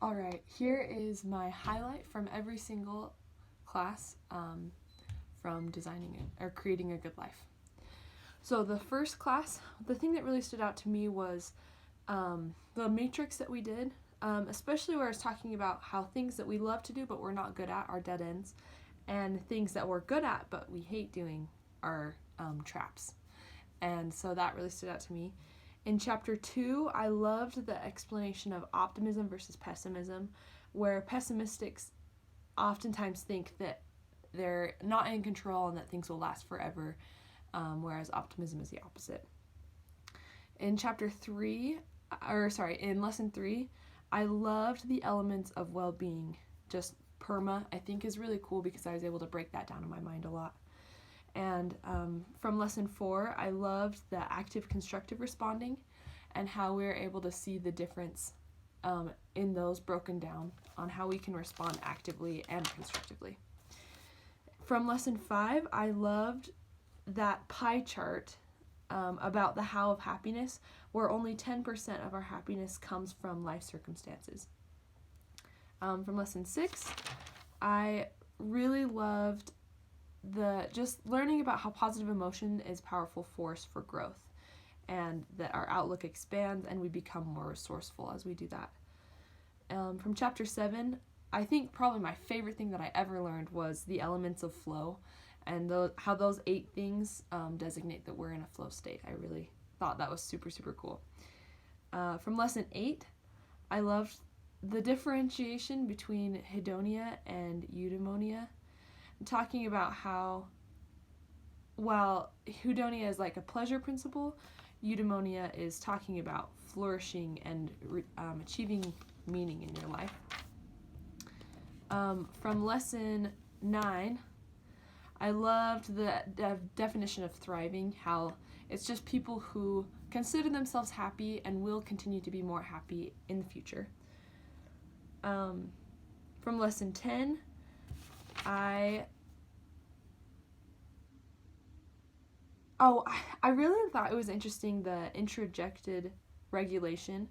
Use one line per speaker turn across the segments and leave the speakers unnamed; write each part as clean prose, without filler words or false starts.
Alright, here is my highlight from every single class from designing it, or creating a good life. So the first class, the thing that really stood out to me was the matrix that we did, especially where it's talking about how things that we love to do but we're not good at are dead ends, and things that we're good at but we hate doing are traps. And so that really stood out to me. In chapter 2, I loved the explanation of optimism versus pessimism, where pessimists oftentimes think that they're not in control and that things will last forever, whereas optimism is the opposite. In in lesson 3, I loved the elements of well-being. Just PERMA, I think, is really cool because I was able to break that down in my mind a lot. And from lesson 4, I loved the active constructive responding and how we were able to see the difference in those broken down on how we can respond actively and constructively. From lesson 5, I loved that pie chart about the how of happiness, where only 10% of our happiness comes from life circumstances. From lesson 6, I really loved just learning about how positive emotion is a powerful force for growth, and that our outlook expands and we become more resourceful as we do that. From chapter 7, I think probably my favorite thing that I ever learned was the elements of flow, and how those 8 things designate that we're in a flow state. I really thought that was super, super cool. From lesson 8, I loved the differentiation between hedonia and eudaimonia, talking about how, while hedonia is like a pleasure principle, eudaimonia is talking about flourishing and achieving meaning in your life. From lesson 9, I loved the definition of thriving, how it's just people who consider themselves happy and will continue to be more happy in the future. From lesson 10, I really thought it was interesting, the introjected regulation.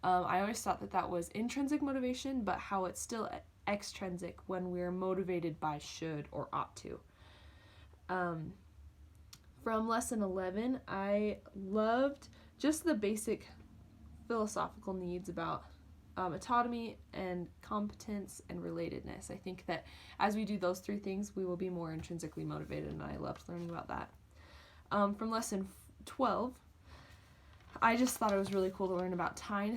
I always thought that was intrinsic motivation, but how it's still extrinsic when we're motivated by should or ought to. From lesson 11, I loved just the basic philosophical needs about autonomy and competence and relatedness. I think that as we do those 3 things, we will be more intrinsically motivated, and I loved learning about that. From lesson 12, I just thought it was really cool to learn about time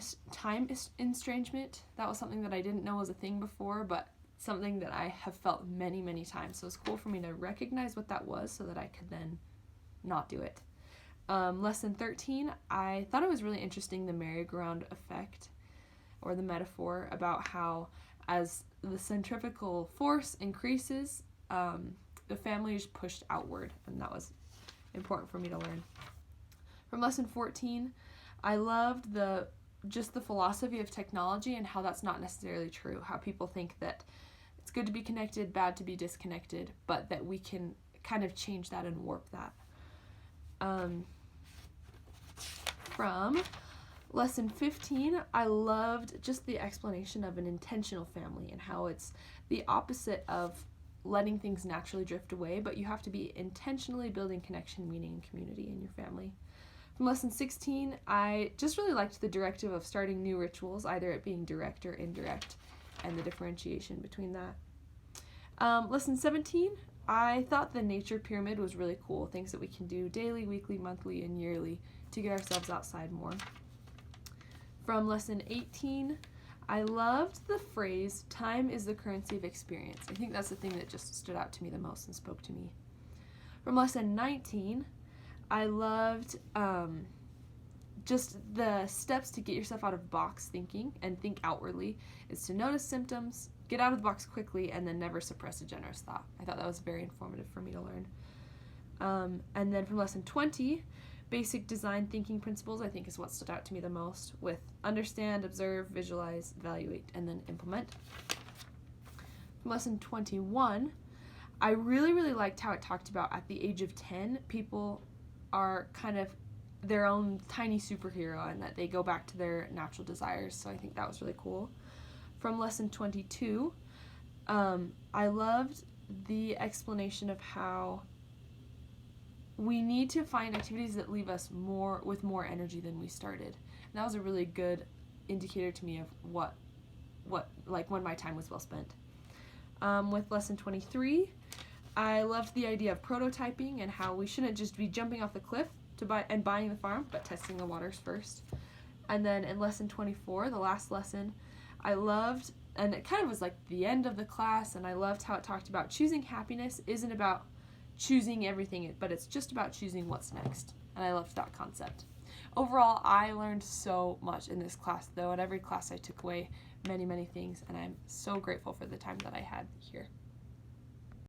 estrangement. That was something that I didn't know was a thing before, but something that I have felt many, many times. So it's cool for me to recognize what that was so that I could then not do it. Lesson 13, I thought it was really interesting, the merry-go-round effect, or the metaphor about how as the centrifugal force increases, the family is pushed outward, and that was important for me to learn. From lesson 14, I loved the philosophy of technology and how that's not necessarily true, how people think that it's good to be connected, bad to be disconnected, but that we can kind of change that and warp that. From lesson 15, I loved just the explanation of an intentional family and how it's the opposite of letting things naturally drift away, but you have to be intentionally building connection, meaning, and community in your family. From lesson 16, I just really liked the directive of starting new rituals, either it being direct or indirect, and the differentiation between that. Lesson 17, I thought the nature pyramid was really cool, things that we can do daily, weekly, monthly, and yearly to get ourselves outside more. From lesson 18, I loved the phrase, time is the currency of experience. I think that's the thing that just stood out to me the most and spoke to me. From lesson 19, I loved just the steps to get yourself out of box thinking and think outwardly, is to notice symptoms, get out of the box quickly, and then never suppress a generous thought. I thought that was very informative for me to learn. And then from lesson 20, basic design thinking principles, I think, is what stood out to me the most, with understand, observe, visualize, evaluate, and then implement. From lesson 21, I really, really liked how it talked about at the age of 10, people are kind of their own tiny superhero and that they go back to their natural desires, so I think that was really cool. from lesson 22, I loved the explanation of how we need to find activities that leave us with more energy than we started. And that was a really good indicator to me of what like when my time was well spent. With lesson 23, I loved the idea of prototyping and how we shouldn't just be jumping off the cliff and buying the farm, but testing the waters first. And then in lesson 24, the last lesson, I loved, and it kind of was like the end of the class, and I loved how it talked about choosing happiness isn't about choosing everything, but it's just about choosing what's next. And I loved that concept. Overall, I learned so much in this class, though. At every class I took away many, many things, and I'm so grateful for the time that I had here.